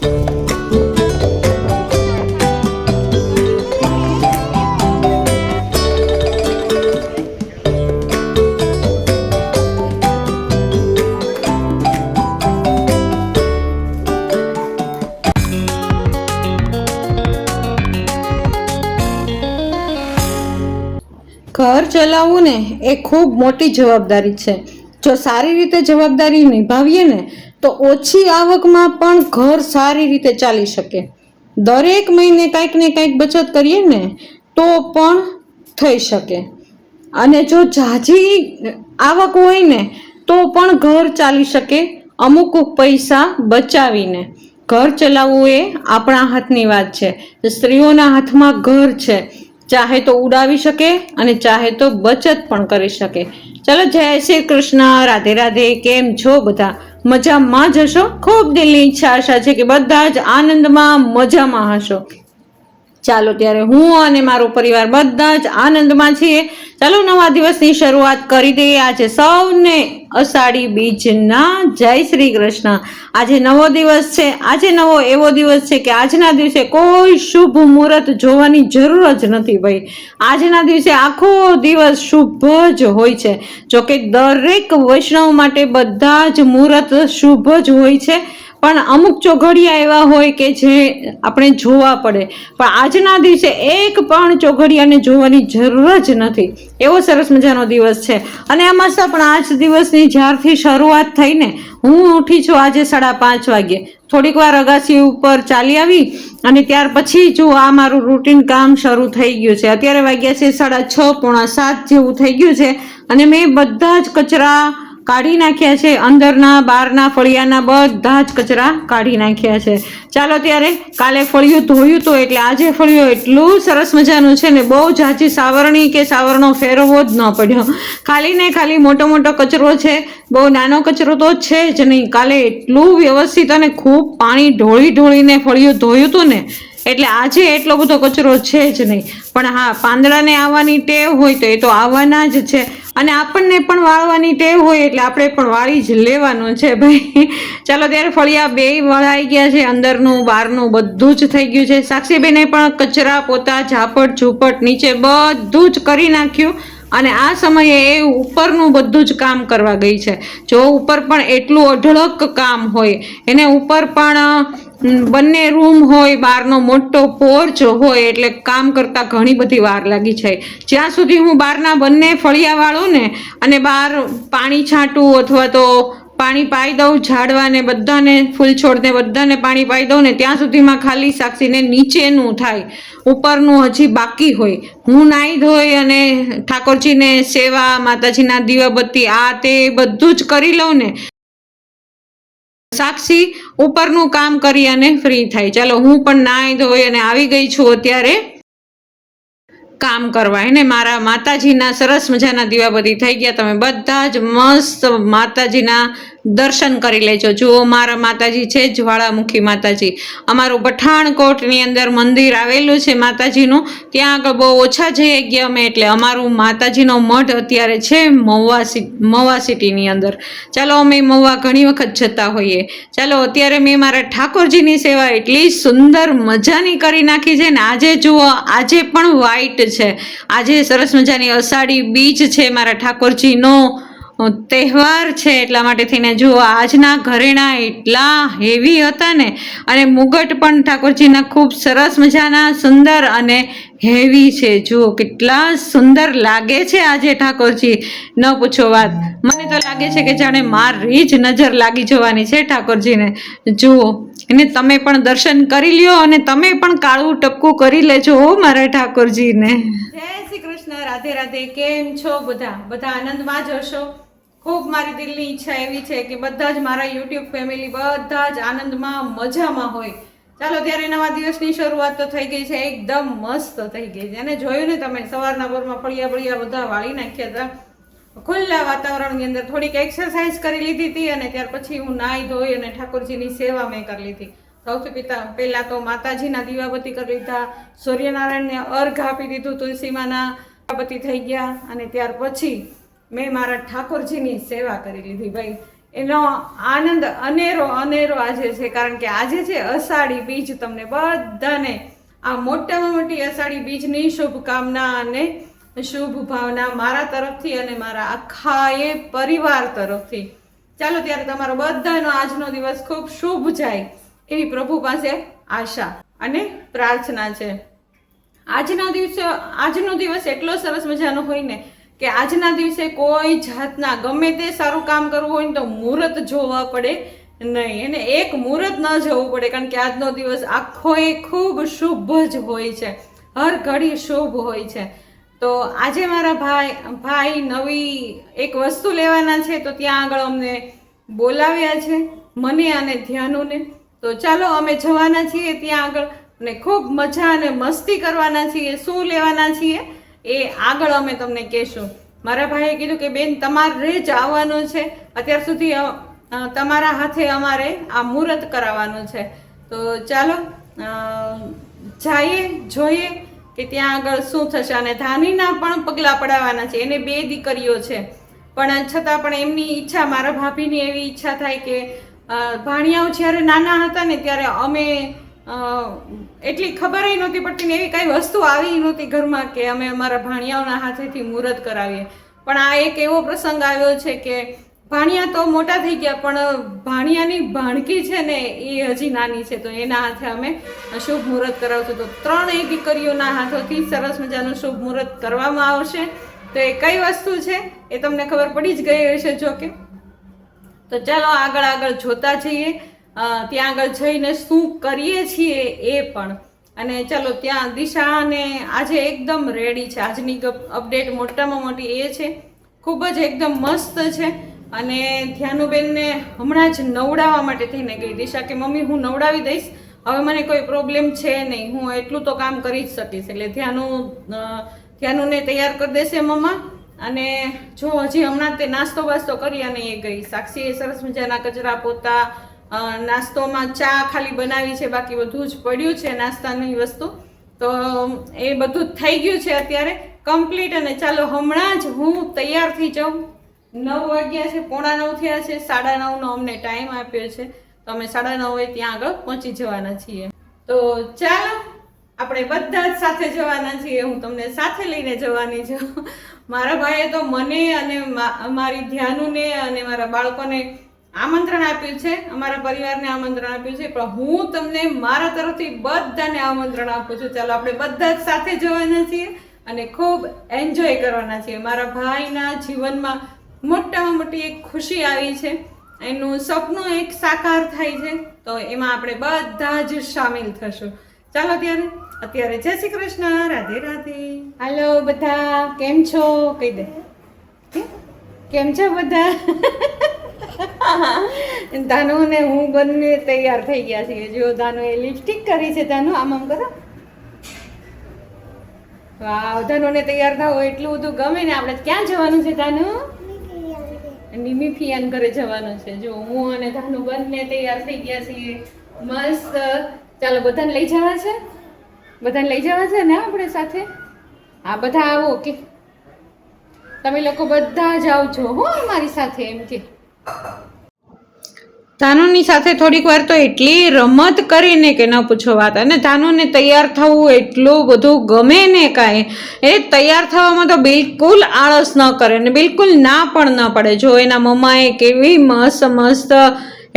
ઘર ચલાવવું ને એ ખૂબ મોટી જવાબદારી છે. જો સારી રીતે જવાબદારી નિભાવીએ ને તો ઓછી આવકમાં પણ ઘર સારી રીતે ચાલી શકે. દરેક મહિને કંઈક ને કંઈક બચત કરીએ ને તો પણ થઈ શકે. અને જો ઝાઝી આવક હોય ને તો પણ ઘર ચાલી શકે અમુક પૈસા બચાવીને. ઘર ચલાવવું એ આપણા હાથની વાત છે. સ્ત્રીઓના હાથમાં ઘર છે. ચાહે તો ઉડાવી શકે અને ચાહે તો બચત પણ કરી શકે. ચલો, જય શ્રી કૃષ્ણ, રાધે રાધે. કેમ છો બધા? મજામાં જ હશો. ખૂબ દિલની આશા છે કે બધા જ આનંદમાં મજામાં હશો. ચાલો ત્યારે હું અને મારો પરિવાર બધા જ આનંદમાં છીએ. ચાલો નવા દિવસની શરૂઆત કરી દઈએ. આજે સૌને અષાઢી બીજના જય શ્રી કૃષ્ણ. આજે નવો દિવસ છે. આજે નવો એવો દિવસ છે કે આજના દિવસે કોઈ શુભ મુહૂર્ત જોવાની જરૂર જ નથી ભાઈ. આજના દિવસે આખો દિવસ શુભ જ હોય છે. જોકે દરેક વૈષ્ણવ માટે બધા જ મુહૂર્ત શુભ જ હોય છે, પણ અમુક ચોઘડિયા એવા હોય કે જે આપણે જોવા પડે. પણ આજના દિવસે એક પણ ચોઘડિયાને જોવાની જરૂર જ નથી. એવો સરસ મજાનો દિવસ છે. અને આમાં પણ આજ દિવસની જ્યારથી શરૂઆત થઈને હું ઉઠી છું આજે 5:30 વાગે. થોડીક વાર અગાસી ઉપર ચાલી આવી અને ત્યાર પછી જો આ મારું રૂટીન કામ શરૂ થઈ ગયું છે. અત્યારે વાગ્યા છે 6:30, પોણા 7 જેવું થઈ ગયું છે. અને મેં બધા જ કચરા કાઢી નાખ્યા છે. અંદરના બહારના ફળિયાના બધા જ કચરા કાઢી નાખ્યા છે. ચાલો ત્યારે કાલે ફળિયું ધોયું હતું એટલે આજે ફળિયું એટલું સરસ મજાનું છે ને, બહુ ઝાઝી સાવરણી કે સાવરણો ફેરવવો જ ન પડ્યો. ખાલી ને ખાલી મોટો મોટો કચરો છે, બહુ નાનો કચરો તો છે જ નહીં. કાલે એટલું વ્યવસ્થિત અને ખૂબ પાણી ઢોળીને ફળિયું ધોયું હતું ને એટલે આજે એટલો બધો કચરો છે જ નહીં. પણ હા, પાંદડાને આવવાની ટેવ હોય તો એ તો આવવાના જ છે. અને આપણને પણ વાળવાની ટેવ હોય એટલે આપણે પણ વાળી જ લેવાનું છે ભાઈ. ચાલો ત્યારે ફળિયા બે વળાઈ ગયા છે. અંદરનું બહારનું બધું જ થઈ ગયું છે. સાક્ષીબેને પણ કચરા પોતા ઝાપટ ઝૂપટ નીચે બધું જ કરી નાખ્યું. અને આ સમયે એ ઉપરનું બધું જ કામ કરવા ગઈ છે. જો ઉપર પણ એટલું અઢળક કામ હોય, એને ઉપર પણ બંને રૂમ હોય, બહારનો મોટો પોર્ચ હોય, એટલે કામ કરતા ઘણી બધી વાર લાગી જાય. જ્યાં સુધી હું બહારના બંને ફળિયા વાળું ને અને બહાર પાણી છાંટું અથવા તો પાણી પાઈ દઉં ઝાડવાને બધાને, ફૂલ છોડને બધાને પાણી પાઈ દઉં ને ત્યાં સુધીમાં ખાલી સાક્ષીને નીચેનું થાય, ઉપરનું હજી બાકી હોય. હું નાહી ધોઈ અને ઠાકોરજીને સેવા, માતાજીના દીવાબત્તી આ તે બધું જ કરી લઉં ને સાક્ષી ઉપરનું કામ કરી અને ફ્રી થાય. ચાલો હું પણ નાહી ધોઈ અને આવી ગઈ છું અત્યારે કામ કરવા. એને મારા માતાજીના સરસ મજાના દીવાબત્તી થઈ ગયા. તમે બધા જ મસ્ત માતાજીના દર્શન કરી લેજો. જુઓ, મારા માતાજી છે જ્વાળામુખી માતાજી. અમારું પઠાણકોટની અંદર મંદિર આવેલું છે માતાજીનું. ત્યાં આગળ બહુ ઓછા જઈએ ગયા અમે, એટલે અમારું માતાજીનો મઢ અત્યારે છે મહુવા સિટીની અંદર. ચાલો, અમે મહુવા ઘણી વખત જતા હોઈએ. ચાલો અત્યારે મેં મારા ઠાકોરજીની સેવા એટલી સુંદર મજાની કરી નાખી છે ને. આજે જુઓ, આજે પણ વ્હાઈટ છે. આજે સરસ મજાની અષાઢી બીજ છે, મારા ઠાકોરજીનો તહેવાર છે. એટલા માટે થઈને જુઓ, આજના ઘરેણા એટલા હેવી હતા ને, અને મુગટ પણ ઠાકોરજીના ખૂબ સરસ મજાના સુંદર અને હેવી છે. જુઓ કેટલા સુંદર લાગે છે આજે ઠાકોરજી, ન પૂછો વાત. મને તો લાગે છે કે જાણે મારી જ નજર લાગી જવાની છે ઠાકોરજીને. જુઓ, અને તમે પણ દર્શન કરી લ્યો અને તમે પણ કાળું ટપકું કરી લેજો મારા ઠાકોરજીને. જય શ્રી કૃષ્ણ, રાધે રાધે. કેમ છો બધા? બધા આનંદમાં જ હશો. ખૂબ મારી દિલની ઈચ્છા એવી છે કે બધા જ મારા યુટ્યુબ ફેમિલી બધા જ આનંદમાં મજામાં હોય. ચાલો ત્યારે નવા દિવસની શરૂઆત તો થઈ ગઈ છે, એકદમ મસ્ત થઈ ગઈ છે. અને જોયું ને તમે, સવારના પોરમાં ફળિયા બધા વાળી નાખ્યા હતા. ખુલ્લા વાતાવરણની અંદર થોડીક એક્સરસાઇઝ કરી લીધી હતી અને ત્યાર પછી હું નાહી ધોઈ અને ઠાકોરજીની સેવા મેં કરી લીધી. સૌથી પહેલા તો માતાજીના દીવાબત્તી કરી લીધા, સૂર્યનારાયણને અર્ઘ આપી દીધું, તુલસીમાના દીવાબત્તી થઈ ગયા. અને ત્યાર પછી મેં મારા ઠાકોરજીની સેવા કરી લીધી ભાઈ. એનો આનંદ અનેરો અનેરો આજે છે, કારણ કે આજે છે અષાઢી બીજ. તમને બધાને આ મોટામાં મોટી અષાઢી બીજની શુભકામના અને શુભ ભાવના મારા તરફથી અને મારા આખા એ પરિવાર તરફથી. ચાલો ત્યારે તમારો બધાનો આજનો દિવસ ખૂબ શુભ જાય એવી પ્રભુ પાસે આશા અને પ્રાર્થના છે. આજનો દિવસ એટલો સરસ મજાનો હોય ને કે આજના દિવસે કોઈ જાતના ગમે તે સારું કામ કરવું હોય ને તો મુહૂર્ત જોવા પડે નહીં, અને એક મુહૂર્ત ન જવું પડે, કારણ કે આજનો દિવસ આખો એ ખૂબ શુભ જ હોય છે, હર ઘડી શુભ હોય છે. તો આજે મારા ભાઈ નવી એક વસ્તુ લેવાના છે, તો ત્યાં આગળ અમને બોલાવ્યા છે, મને અને ધ્યાનુને. તો ચાલો અમે જવાના છીએ ત્યાં આગળ અને ખૂબ મજા અને મસ્તી કરવાના છીએ. શું લેવાના છીએ એ આગળ અમે તમને કહેશું. મારા ભાઈએ કીધું કે બેન તમારે જ આવવાનું છે, અત્યાર સુધી તમારા હાથે અમારે આ મુહૂર્ત કરાવવાનું છે. તો ચાલો જઈએ, જોઈએ કે ત્યાં આગળ શું થશે. અને ધાનીના પણ પગલાં પડાવવાના છે, એને 2 દીકરીઓ છે, પણ છતાં પણ એમની ઈચ્છા, મારા ભાભીની એવી ઈચ્છા થાય કે ભાણિયાઓ જ્યારે નાના હતા ને ત્યારે અમે એટલી ખબર નહોતી પડતી ને એવી કાંઈ વસ્તુ આવી નહોતી ઘરમાં કે અમે અમારા ભાણિયાઓના હાથેથી મુહૂર્ત કરાવીએ. પણ આ એક એવો પ્રસંગ આવ્યો છે કે ભાણિયા તો મોટા થઈ ગયા, પણ ભાણિયાની ભાણકી છે ને એ હજી નાની છે, તો એના હાથે અમે શુભ મુહૂર્ત કરાવશું. તો 3 દીકરીઓના હાથોથી સરસ મજાનું શુભ મુહૂર્ત કરવામાં આવશે. તો એ કઈ વસ્તુ છે એ તમને ખબર પડી જ ગઈ હશે જો કે. તો ચાલો આગળ જોતા જઈએ, ત્યાં આગળ જઈને શું કરીએ છીએ એ પણ. અને ચાલો ત્યાં દિશાને આજે એકદમ રેડી છે. આજની અપડેટ મોટામાં મોટી એ છે, ખૂબ જ એકદમ મસ્ત છે. અને ધ્યાનુબેનને હમણાં જ નવડાવવા માટે થઈને ગઈ. દિશા કે મમ્મી હું નવડાવી દઈશ, હવે મને કોઈ પ્રોબ્લેમ છે નહીં, હું એટલું તો કામ કરી જ શકીશ. એટલે ધ્યાનુને તૈયાર કરી દેશે મમ્મા. અને જો હજી હમણાં તે નાસ્તો બાસ્તો કરી અને એ ગઈ. સાક્ષીએ સરસ મજાના કચરા પોતા, નાસ્તોમાં ચા ખાલી બનાવી છે, બાકી બધું જ પડ્યું છે નાસ્તાની વસ્તુ. તો એ બધું જ થઈ ગયું છે અત્યારે કમ્પ્લીટ. અને ચાલો હમણાં જ હું તૈયાર થઈ જાઉં. 9 વાગ્યા છે, 8:45 થયા છે, 9:30નો અમને ટાઈમ આપ્યો છે, તો અમે 9:30 ત્યાં આગળ પહોંચી જવાના છીએ. તો ચાલો આપણે બધા જ સાથે જવાના છીએ, હું તમને સાથે લઈને જવાની છું. મારા ભાઈએ તો મને અને મારી ધ્યાનુને અને મારા બાળકોને આમંત્રણ આપ્યું છે, અમારા પરિવારને આમંત્રણ આપ્યું છે, પણ હું તમને મારા તરફથી બધાને આમંત્રણ આપું છું. ચાલો આપણે બધા જ સાથે જવાના છીએ અને ખૂબ એન્જોય કરવાના છીએ. મારા ભાઈના જીવનમાં મોટામાં મોટી એક ખુશી આવી છે, એનું સપનું એક સાકાર થાય છે, તો એમાં આપણે બધા જ સામેલ થશું. ચાલો અત્યારે જય શ્રી કૃષ્ણ, રાધે રાધે. હાલો બધા, કેમ છો કહી દે. કેમ છો બધા? ધાનુ ને હું બંને તૈયાર થઈ ગયા છીએ. જો ધાનુ એ લિપસ્ટિક કરી છે. ધાનુ આમ કરો. વાવ, ધાનુને તૈયાર થાવ એટલું બધું ગમે ને. આપણે ક્યાં જવાનું છે ધાનુ? નિમી ફિયાન ઘરે જવાનું છે. જો હું અને ધાનુ બંને તૈયાર થઈ ગયા છીએ મસ્ત. ચાલો બધાને લઈ જવા છે, બધાને લઈ જવા છે ને આપણે સાથે. હા બધા આવો કે તમે લોકો બધા જ આવજો હો મારી સાથે. એમ કે ધાનુની સાથે થોડીક વાર તો એટલી રમત કરીને કે ન પૂછો વાત. અને ધાનુને તૈયાર થવું એટલું બધું ગમે ને કાંઈ. એ તૈયાર થવામાં તો બિલકુલ આળસ ન કરે ને બિલકુલ ના પણ ન પડે. જો એના મમ્માએ કેવી મસ્ત મસ્ત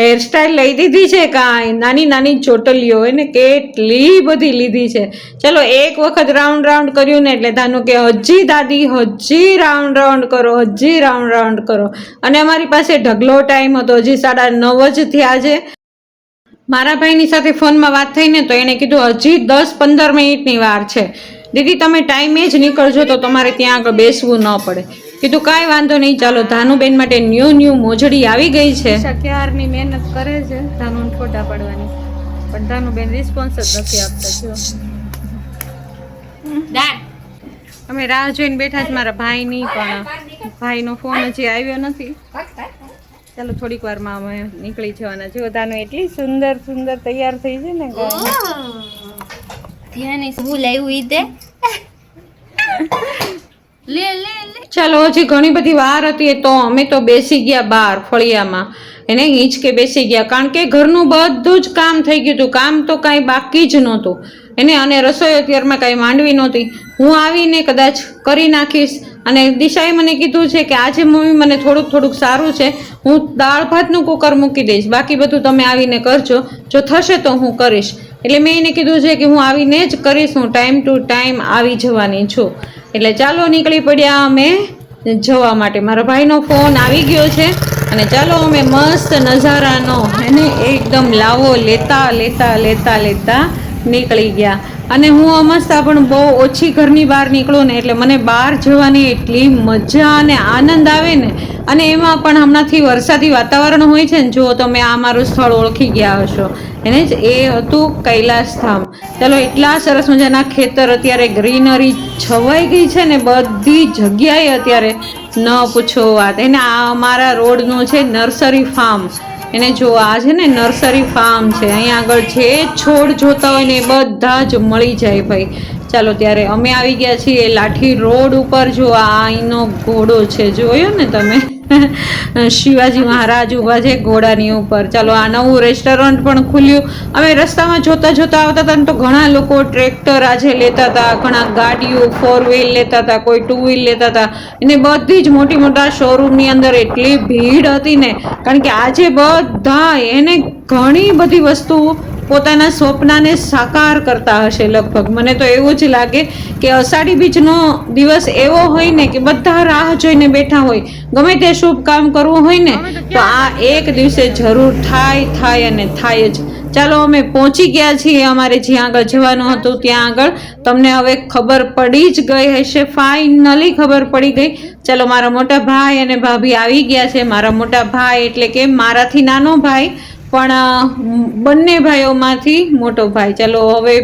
હેરસ્ટાઈલ લઈ દીધી છે, કાંઈ નાની નાની ચોટલીઓ એને કેટલી બધી લીધી છે. ચલો એક વખત રાઉન્ડ કર્યું ને એટલે ધાનુ કે હજી દાદી હજી રાઉન્ડ કરો, હજી રાઉન્ડ કરો. અને અમારી પાસે ઢગલો ટાઈમ હતો, હજી 9:30 જ થયા છે. મારા ભાઈની સાથે ફોનમાં વાત થઈને તો એણે કીધું હજી 10-15 મિનિટની વાર છે, દીદી તમે ટાઈમે જ નીકળજો તો તમારે ત્યાં આગળ બેસવું ન પડે. કીધું કાંઈ વાંધો નહીં. ચાલો ધાનુબેન માટે ન્યૂ મોજડી આવી ગઈ છે. ક્યારની મહેનત કરે છે ધાનુને ફોટા પાડવાની, પણ ધાનુબેન રિસ્પોન્સ જ નથી આપતા. જો અમે રાહ જોઈને બેઠા જ મારા ભાઈની, પણ ભાઈનો ફોન હજી આવ્યો નથી. ચાલો થોડીક વારમાં અમે નીકળી જવાના. જો ધાનુ એટલી સુંદર તૈયાર થઈ છે ને. લે લે લે. ચાલો, હજી ઘણી બધી વાર હતી તો અમે તો બેસી ગયા બહાર ફળિયામાં, એને હિંચકે બેસી ગયા, કારણ કે ઘરનું બધું જ કામ થઈ ગયું હતું, કામ તો કાંઈ બાકી જ નહોતું એને. અને રસોઈ અત્યારમાં કાંઈ માંડવી નહોતી, હું આવીને કદાચ કરી નાખીશ. અને દિશાએ મને કીધું છે કે આજે મમ્મી મને થોડુંક સારું છે, હું દાળ ભાતનું કુકર મૂકી દઈશ, બાકી બધું તમે આવીને કરજો, જો થશે તો હું કરીશ. એટલે મેં એને કીધું છે કે હું આવીને જ કરીશ, હું ટાઈમ ટુ ટાઈમ આવી જવાની છું. એટલે ચાલો નીકળી પડ્યા અમે જવા માટે. મારા ભાઈનો ફોન આવી ગયો છે અને ચાલો અમે મસ્ત નજારાનો એને એકદમ લાવો લેતા નીકળી ગયા. અને હું અમસ્તા પણ બહુ ઓછી ઘરની બહાર નીકળું ને, એટલે મને બહાર જવાની એટલી મજા અને આનંદ આવે ને. અને એમાં પણ હમણાંથી વરસાદી વાતાવરણ હોય છે ને, જો તમે આ મારું સ્થળ ઓળખી ગયા હશો એને જ, એ હતું કૈલાસધામ. ચાલો, એટલા સરસ મજાના ખેતર, અત્યારે ગ્રીનરી છવાઈ ગઈ છે ને બધી જગ્યાએ, અત્યારે ન પૂછો વાત. એને આ અમારા રોડનું છે નર્સરી ફાર્મ, એને જો આ છે ને નર્સરી ફાર્મ છે, અહીંયા આગળ જે છોડ જોતા હોય ને એ બધા જ મળી જાય ભાઈ. ચાલો, ત્યારે અમે આવી ગયા છીએ લાઠી રોડ ઉપર. જો આ અહીંનો ઘોડો છે, જોયો ને તમે, શિવાજી મહારાજ ઊભા છે ઘોડાની ઉપર. ચાલો, આ નવું રેસ્ટોરન્ટ પણ ખુલ્યું. અમે રસ્તામાં જોતા આવતા હતા ને તો ઘણા લોકો ટ્રેક્ટર આજે લેતા હતા, ઘણા ગાડીઓ 4 વ્હીલ લેતા હતા, કોઈ 2 વ્હીલ લેતા હતા. એને બધી જ મોટા શોરૂમની અંદર એટલી ભીડ હતી ને, કારણ કે આજે બધા એને ઘણી બધી વસ્તુ પોતાના સ્વપ્નને સાકાર કરતા હશે લગભગ. મને તો એવું જ લાગે કે અષાઢી બીજનો દિવસ એવો હોય ને કે બધા રાહ જોઈને બેઠા હોય, ગમે તે શુભ કામ કરવું હોય ને તો આ એક દિવસે જરૂર થાય અને થાય જ. ચાલો, અમે પહોંચી ગયા છીએ અમારે જ્યાં આગળ જવાનું હતું ત્યાં આગળ. તમને હવે ખબર પડી જ ગઈ હશે, ફાઇનલી ખબર પડી ગઈ. ચાલો, મારા મોટા ભાઈ અને ભાભી આવી ગયા છે. મારા મોટા ભાઈ એટલે કે મારાથી નાનો ભાઈ, પણ બંને ભાઈઓમાંથી મોટો ભાઈ. ચાલો, હવે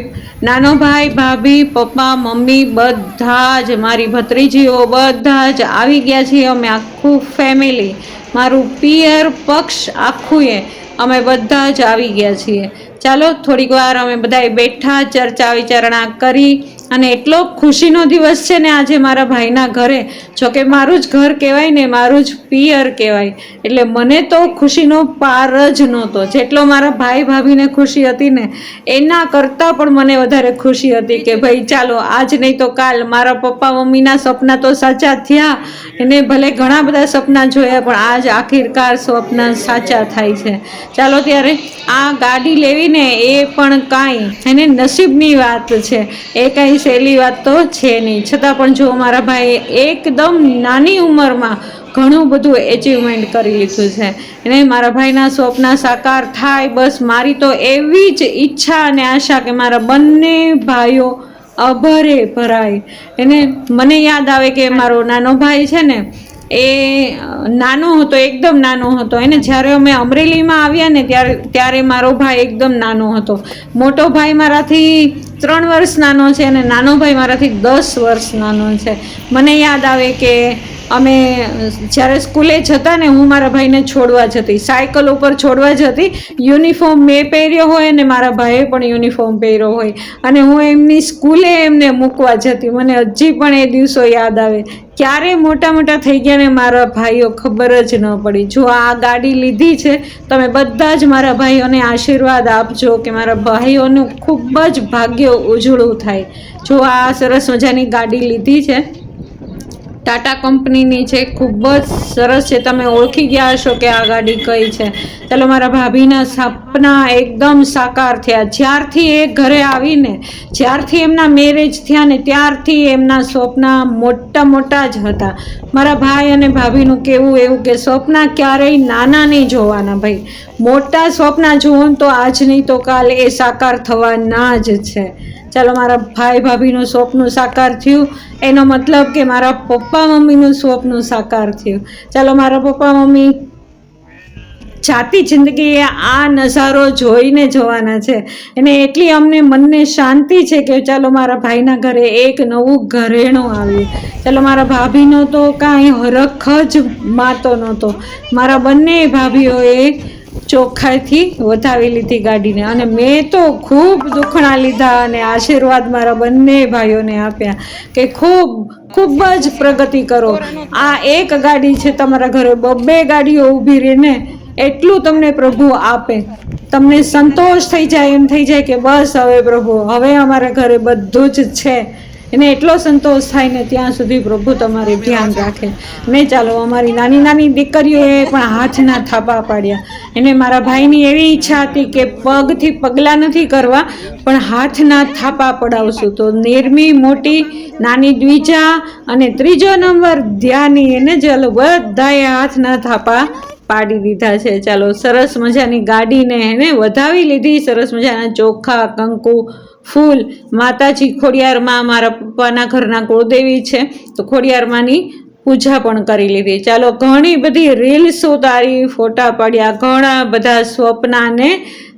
નાનો ભાઈ, ભાભી, પપ્પા, મમ્મી બધા જ, મારી ભત્રીજીઓ બધા જ આવી ગયા છીએ. અમે આખું ફેમિલી, મારું પિયર પક્ષ આખું અમે બધા જ આવી ગયા છીએ. ચાલો, થોડીક વાર અમે બધાએ બેઠા, ચર્ચા વિચારણા કરી. અને એટલો ખુશીનો દિવસ છે ને આજે મારા ભાઈના ઘરે. જોકે મારું જ ઘર કહેવાય ને, મારું જ પિયર કહેવાય, એટલે મને તો ખુશીનો પાર જ નહોતો. જેટલો મારા ભાઈ ભાભીને ખુશી હતી ને એના કરતાં પણ મને વધારે ખુશી હતી કે ભાઈ ચાલો, આજ નહીં તો કાલ મારા પપ્પા મમ્મીના સપના તો સાચા થયા. એને ભલે ઘણા બધા સપના જોયા, પણ આજ આખિરકાર સપના સાચા થાય છે. ચાલો, ત્યારે આ ગાડી લેવી ને એ પણ કાંઈ એને નસીબની વાત છે, એ કાંઈ સહેલી વાત તો છે નહીં. છતાં પણ જો મારા ભાઈએ એકદમ નાની ઉંમરમાં ઘણું બધું એચિવમેન્ટ કરી લીધું છે. એને મારા ભાઈના સ્વપ્ન સાકાર થાય, બસ મારી તો એવી જ ઈચ્છા અને આશા કે મારા બંને ભાઈઓ અભરે ભરાય. એને મને યાદ આવે કે મારો નાનો ભાઈ છે ને એ નાનો હતો, એકદમ નાનો હતો. એને જ્યારે અમે અમરેલીમાં આવ્યા ને ત્યારે મારો ભાઈ એકદમ નાનો હતો. મોટો ભાઈ મારાથી 3 વર્ષ નાનો છે અને નાનો ભાઈ મારાથી 10 વર્ષ નાનો છે. મને યાદ આવે કે અમે જ્યારે સ્કૂલે જતા ને, હું મારા ભાઈને છોડવા જતી, સાયકલ ઉપર છોડવા જતી. યુનિફોર્મ મેં પહેર્યો હોય અને મારા ભાઈએ પણ યુનિફોર્મ પહેર્યો હોય, અને હું એમની સ્કૂલે એમને મૂકવા જતી. મને હજી પણ એ દિવસો યાદ આવે. ક્યારે મોટા થઈ ગયા ને મારા ભાઈઓ ખબર જ ન પડી. જો આ ગાડી લીધી છે, તમે બધા જ મારા ભાઈઓને આશીર્વાદ આપજો કે મારા ભાઈઓનું ખૂબ જ ભાગ્ય ઉજળું થાય. જો આ સરસ મજાની ગાડી લીધી છે, ટાટા કંપનીની છે, ખૂબ જ સરસ છે. તમે ઓળખી ગયા હશો કે આ ગાડી કઈ છે. ચાલો, મારા ભાભીના સપના એકદમ સાકાર થયા. જ્યારથી એ ઘરે આવીને, જ્યારથી એમના મેરેજ થયા ને ત્યારથી એમના સ્વપ્ના મોટા જ હતા. મારા ભાઈ અને ભાભીનું કહેવું એવું કે સ્વપ્ના ક્યારેય નાના નહીં જોવાના ભાઈ, મોટા સ્વપ્ના જુઓ તો આજ નહીં તો કાલે એ સાકાર થવાના જ છે. ચાલો, મારા ભાઈ ભાભીનું સ્વપ્ન સાકાર થયું, એનો મતલબ કે મારા પપ્પા મમ્મીનું સ્વપ્ન સાકાર થયું. ચાલો, મારા પપ્પા મમ્મી જાતી જિંદગીએ આ નજારો જોઈને જવાના છે. અને એટલી અમને મનને શાંતિ છે કે ચાલો, મારા ભાઈના ઘરે એક નવું ઘરેણું આવ્યું. ચાલો, મારા ભાભીનો તો કાંઈ હરખ જ માતો નહોતો. મારા બંને ભાભીઓએ ચોખ્ખાઈથી વધાવી લીધી ગાડીને. અને મેં તો ખૂબ દુખણા લીધા અને આશીર્વાદ મારા બંને ભાઈઓને આપ્યા કે ખૂબ જ પ્રગતિ કરો. આ એક ગાડી છે, તમારા ઘરે બબ્બે ગાડીઓ ઊભી રહીને એટલું તમને પ્રભુ આપે, તમને સંતોષ થઈ જાય, એમ થઈ જાય કે બસ હવે પ્રભુ, હવે અમારા ઘરે બધું જ છે. એને એટલો સંતોષ થાય ને ત્યાં સુધી પ્રભુ તમારે ધ્યાન રાખે. ને ચાલો, અમારી નાની નાની દીકરીઓએ પણ હાથના થાપા પાડ્યા. એને મારા ભાઈની એવી ઈચ્છા હતી કે પગથી પગલાં નથી કરવા, પણ હાથના થાપા પડાવશું. તો નેરમી મોટી, નાની દ્વિજા અને ત્રીજો નંબર ધ્યાની, એને ચાલો બધાએ હાથના થાપા પાડી દીધા છે. ચાલો, સરસ મજાની ગાડીને એને વધાવી લીધી. સરસ મજાના ચોખા, કંકુ, ફૂલ. માતાજી ખોડિયારમાં મારા પપ્પાના ઘરના કુળદેવી છે, તો ખોડિયારમાંની પૂજા પણ કરી લીધી. ચાલો, ઘણી બધી રીલ્સ ઉતારી, ફોટા પાડ્યા, ઘણા બધા સ્વપ્નાને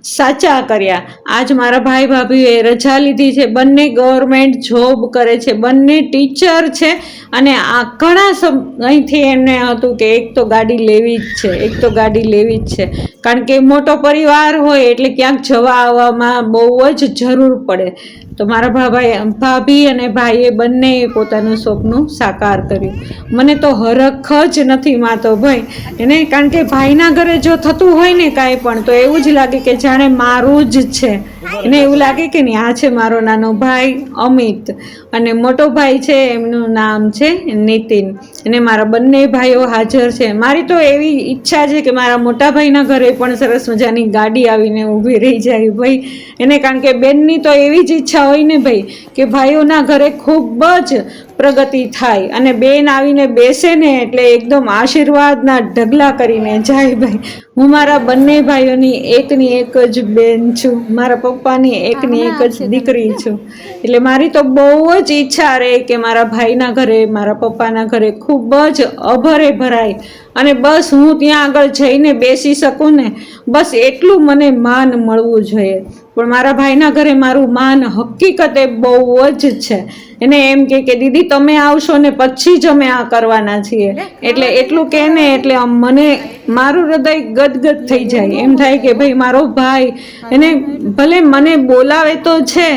સાચા કર્યા. આજ મારા ભાઈ ભાભીએ રજા લીધી છે, બંને ગવર્મેન્ટ જોબ કરે છે, બંને ટીચર છે. અને આ ઘણા અહીંથી એમને હતું કે એક તો ગાડી લેવી જ છે, એક તો ગાડી લેવી જ છે. કારણ કે મોટો પરિવાર હોય એટલે ક્યાંક જવા આવવામાં બહુ જ જરૂર પડે. તો મારા ભાભી અને ભાઈએ બંને પોતાનું સપનું સાકાર કર્યું. મને તો હરખ જ નથી માતો ભાઈ એને, કારણ કે ભાઈના ઘરે જો થતું હોય ને કાંઈ પણ, તો એવું જ લાગે કે જાણે મારું જ છે. એને એવું લાગે કે નહીં, આ છે મારો નાનો ભાઈ અમિત, અને મોટો ભાઈ છે એમનું નામ છે નીતિન. અને મારા બંને ભાઈઓ હાજર છે. મારી તો એવી ઈચ્છા છે કે મારા મોટા ભાઈના ઘરે પણ સરસ મજાની ગાડી આવીને ઊભી રહી જાય ભાઈ એને, કારણ કે બેનની તો એવી જ ઈચ્છા હોય ને ભાઈ કે ભાઈઓના ઘરે ખૂબ જ પ્રગતિ થાય, અને બેન આવીને બેસે ને એટલે એકદમ આશીર્વાદના ઢગલા કરીને જાય ભાઈ. હું મારા બંને ભાઈઓની એકની એક જ બેન છું, મારા પપ્પાની એકની એક જ દીકરી છું. એટલે મારી તો બહુ જ ઈચ્છા રહે કે મારા ભાઈના ઘરે, મારા પપ્પાના ઘરે ખૂબ જ અભરે ભરાય, અને બસ હું ત્યાં આગળ જઈને બેસી શકું ને, બસ એટલું મને માન મળવું જોઈએ. પણ મારા ભાઈના ઘરે મારું માન હકીકતે બહુ જ છે. એને એમ કે દીદી તમે આવશો ને પછી જ અમે આ કરવાના છીએ, એટલે એટલું કહે ને એટલે મને મારું હૃદય ગદગદ થઈ જાય. એમ થાય કે ભાઈ મારો ભાઈ, એને ભલે મને બોલાવે તો છે,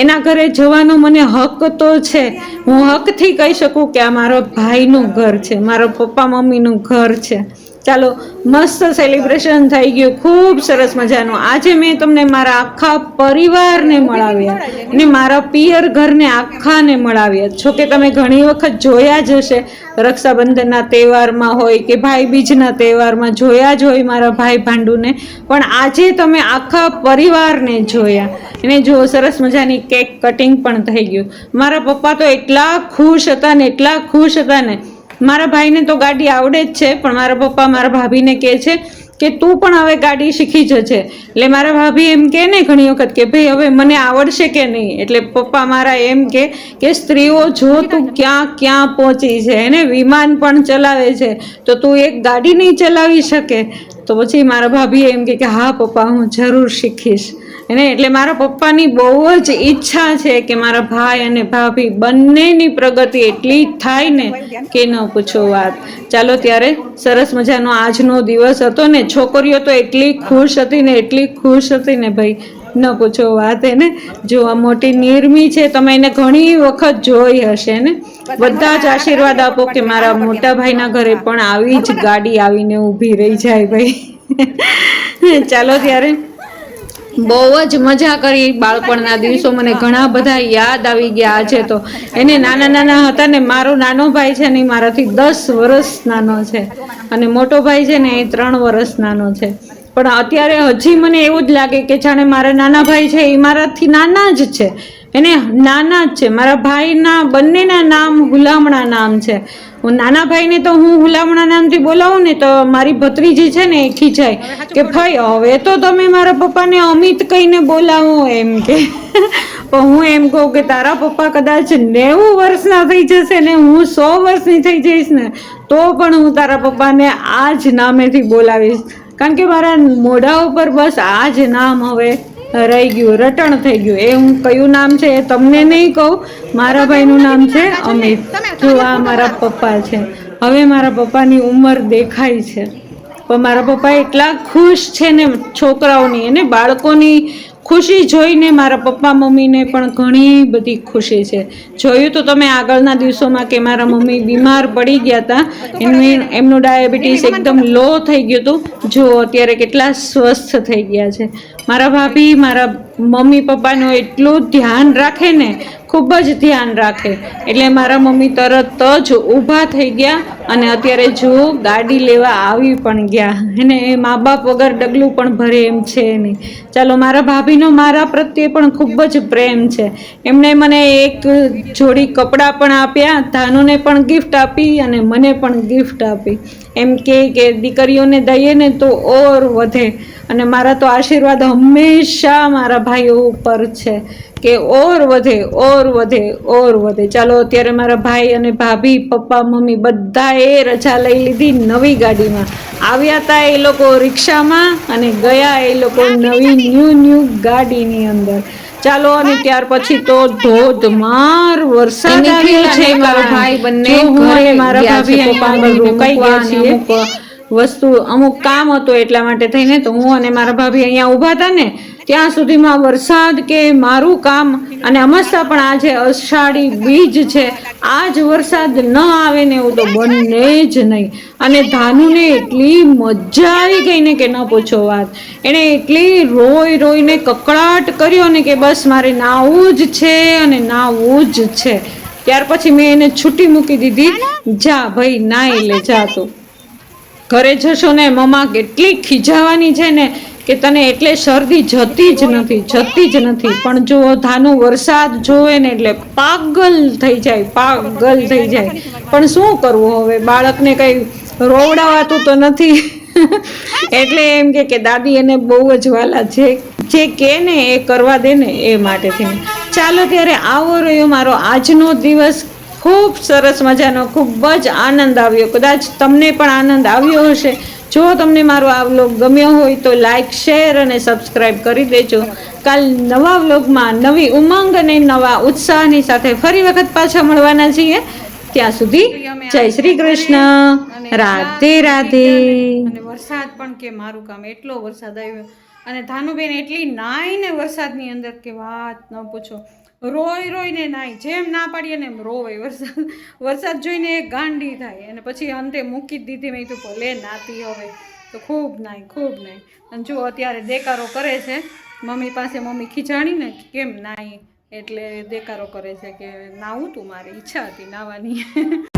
એના ઘરે જવાનો મને હક તો છે. હું હકથી કહી શકું કે આ મારો ભાઈનું ઘર છે, મારો પપ્પા મમ્મીનું ઘર છે. ચાલો, મસ્ત સેલિબ્રેશન થઈ ગયું, ખૂબ સરસ મજાનું. આજે મેં તમને મારા આખા પરિવારને મળાવ્યા અને મારા પિયર ઘરને આખાને મળાવ્યા. જોકે તમે ઘણી વખત જોયા જ હશે, રક્ષાબંધનના તહેવારમાં હોય કે ભાઈ બીજના તહેવારમાં જોયા જ હોય મારા ભાઈ ભાંડુને, પણ આજે તમે આખા પરિવારને જોયા. એને જો સરસ મજાની કેક કટિંગ પણ થઈ ગયું. મારા પપ્પા તો એટલા ખુશ હતા ને, એટલા ખુશ હતા ને. મારા ભાઈને તો ગાડી આવડે જ છે, પણ મારા પપ્પા મારા ભાભીને કહે છે કે તું પણ હવે ગાડી શીખી જજે. એટલે મારા ભાભી એમ કહે ને ઘણી વખત કે ભાઈ હવે મને આવડશે કે નહીં. એટલે પપ્પા મારા એમ કે સ્ત્રીઓ જો તું ક્યાં ક્યાં પહોંચી છે, એને વિમાન પણ ચલાવે છે, તો તું એક ગાડી નહીં ચલાવી શકે. તો પછી મારા ભાભી એમ કે હા પપ્પા, હું જરૂર શીખીશ. એને એટલે મારા પપ્પાની બહુ જ ઈચ્છા છે કે મારા ભાઈ અને ભાભી બંનેની પ્રગતિ એટલી થાય ને કે ન પૂછો વાત. ચાલો, ત્યારે સરસ મજાનો આજનો દિવસ હતો ને, છોકરીઓ તો એટલી ખુશ હતી ને, એટલી ખુશ હતી ને ભાઈ ન પૂછો વાત. એને જો આ મોટી નિર્મી છે, તમે એને ઘણી વખત જોઈ હશે ને. બધા જ આશીર્વાદ આપો કે મારા મોટા ભાઈના ઘરે પણ આવી જ ગાડી આવીને ઊભી રહી જાય ભાઈ. ચાલો, ત્યારે બહુ જ મજા કરી. બાળપણના દિવસો મને ઘણા બધા યાદ આવી ગયા. આજે તો એને નાના નાના હતા ને, મારો નાનો ભાઈ છે ને મારાથી 10 વર્ષ નાનો છે, અને મોટો ભાઈ છે ને એ 3 વર્ષ નાનો છે. પણ અત્યારે હજી મને એવું જ લાગે કે જાણે મારા નાના ભાઈ છે એ મારાથી નાના જ છે. એને નાના જ છે. મારા ભાઈના બંનેના નામ હુલામણા નામ છે. હું નાના ભાઈને તો હું હુલામણા નામથી બોલાવું ને તો મારી ભત્રીજી છે ને એ ખીજાય કે ભાઈ હવે તો તમે મારા પપ્પાને અમિત કહીને બોલાવો એમ કે. પણ હું એમ કહું કે તારા પપ્પા કદાચ 90 વર્ષના થઈ જશે ને, હું 100 વર્ષની થઈ જઈશ ને, તો પણ હું તારા પપ્પાને આ જ નામેથી બોલાવીશ. કારણ કે મારા મોઢા ઉપર બસ આ જ નામ હવે રહી ગયું, રટણ થઈ ગયું. એ હું કયું નામ છે એ તમને નહીં કહું. મારા ભાઈનું નામ છે અમિત. જો આ મારા પપ્પા છે. હવે મારા પપ્પાની ઉંમર દેખાય છે, પણ મારા પપ્પા એટલા ખુશ છે ને છોકરાઓની અને બાળકોની ખુશી જોઈને મારા પપ્પા મમ્મીને પણ ઘણી બધી ખુશી છે. જોયું તો તમે આગળના દિવસોમાં કે મારા મમ્મી બીમાર પડી ગયા હતા, એમનું ડાયાબિટીસ એકદમ લો થઈ ગયું હતું. જો અત્યારે કેટલા સ્વસ્થ થઈ ગયા છે. મારા ભાભી મારા મમ્મી પપ્પાનું એટલું ધ્યાન રાખે ને, ખૂબ જ ધ્યાન રાખે. એટલે મારા મમ્મી તરત જ ઊભા થઈ ગયા અને અત્યારે જો ગાડી લેવા આવી પણ ગયા. એને એ મા બાપ વગર ડગલું પણ ભરે એમ છે નહીં. ચાલો, મારા ભાભીનો મારા પ્રત્યે પણ ખૂબ જ પ્રેમ છે. એમણે મને એક જોડી કપડાં પણ આપ્યા, ધાનુને પણ ગિફ્ટ આપી અને મને પણ ગિફ્ટ આપી. એમ કે દીકરીઓને દઈએ ને તો ઓર વધે. અને મારા તો આશીર્વાદ હંમેશા મારા ભાઈઓ ઉપર છે કે ઓર વધે, ઓર વધે, ઓર વધે. ચાલો, અત્યારે મારા ભાઈ અને ભાભી, પપ્પા મમ્મી બધાએ રજા લઈ લીધી. નવી ગાડીમાં આવ્યા હતા એ લોકો રિક્ષામાં અને ગયા એ લોકો નવી ન્યૂ ગાડીની અંદર. ચાલો, અને ત્યાર પછી તો ધોધમાર વરસાદ આવ્યો છે. મારા ભાઈ બંને ઘરે, મારા ભાભી અહીંયા રોકાઈ ગયા છીએ. વસ્તુ અમુક કામ હતું એટલા માટે થઈને તો હું અને મારા ભાભી અહીંયા ઊભા હતા ને, ત્યાં સુધીમાં વરસાદ કે મારું કામ અને અમસ્તા પણ આજે અષાઢી બીજ છે, આજ વરસાદ ન આવે ને એવું તો બને જ નહીં. અને ધાનુને એટલી મજા આવી ગઈ ને કે ન પૂછો વાત. એણે એટલી રોઈને કકળાટ કર્યો ને કે બસ મારે નાવું જ છે અને નાવું જ છે. ત્યાર પછી મેં એને છૂટી મૂકી દીધી. જા ભાઈ, નાઈ લે, જા તું. ઘરે જશો ને મમ્મા કેટલી ખીજાવાની છે ને કે તને એટલે શરદી જતી જ નથી. પણ જો ધાનો વરસાદ જોવે ને એટલે પાગલ થઈ જાય. પણ શું કરવું હવે, બાળકને કઈ રોવડાવાતું તો નથી. એટલે એમ કે દાદી એને બહુ જ વાલા છે, જે કે ને એ કરવા દે ને એ માટેથી. ચાલો, ત્યારે આવો રહ્યો મારો આજનો દિવસ. ખૂબ સરસ મજાનો, ખૂબ જ આનંદ આવ્યો. કદાચ તમને પણ આનંદ આવ્યો હશે. જો તમને મારો આ વ્લોગ ગમ્યો હોય તો લાઈક, શેર અને સબસ્ક્રાઈબ કરી દેજો. કાલ નવા વ્લોગમાં નવી ઉમંગ અને નવા ઉત્સાહની સાથે ફરી વખત પાછા મળવાના છીએ. ત્યાં સુધી જય શ્રી કૃષ્ણ, રાધે રાધે. અને વરસાદ પણ કે મારું કામ, એટલો વરસાદ આવ્યો અને ધાનુબેન એટલી નાઈને વરસાદની અંદર કે વાત ન પૂછો. રોઈને નાઈ, જેમ ના પાડીએ ને એમ રોવે. વરસાદ જોઈને એક ગાંડી થાય અને પછી અંતે મૂકી જ દીધી. મેં તો ભલે નાતી હવે તો ખૂબ નાઈ. અને જો અત્યારે દેકારો કરે છે મમ્મી પાસે. મમ્મી ખીજાણી ને કેમ નાઈ એટલે દેકારો કરે છે કે નાવું તું, મારી ઈચ્છા હતી નાવાની.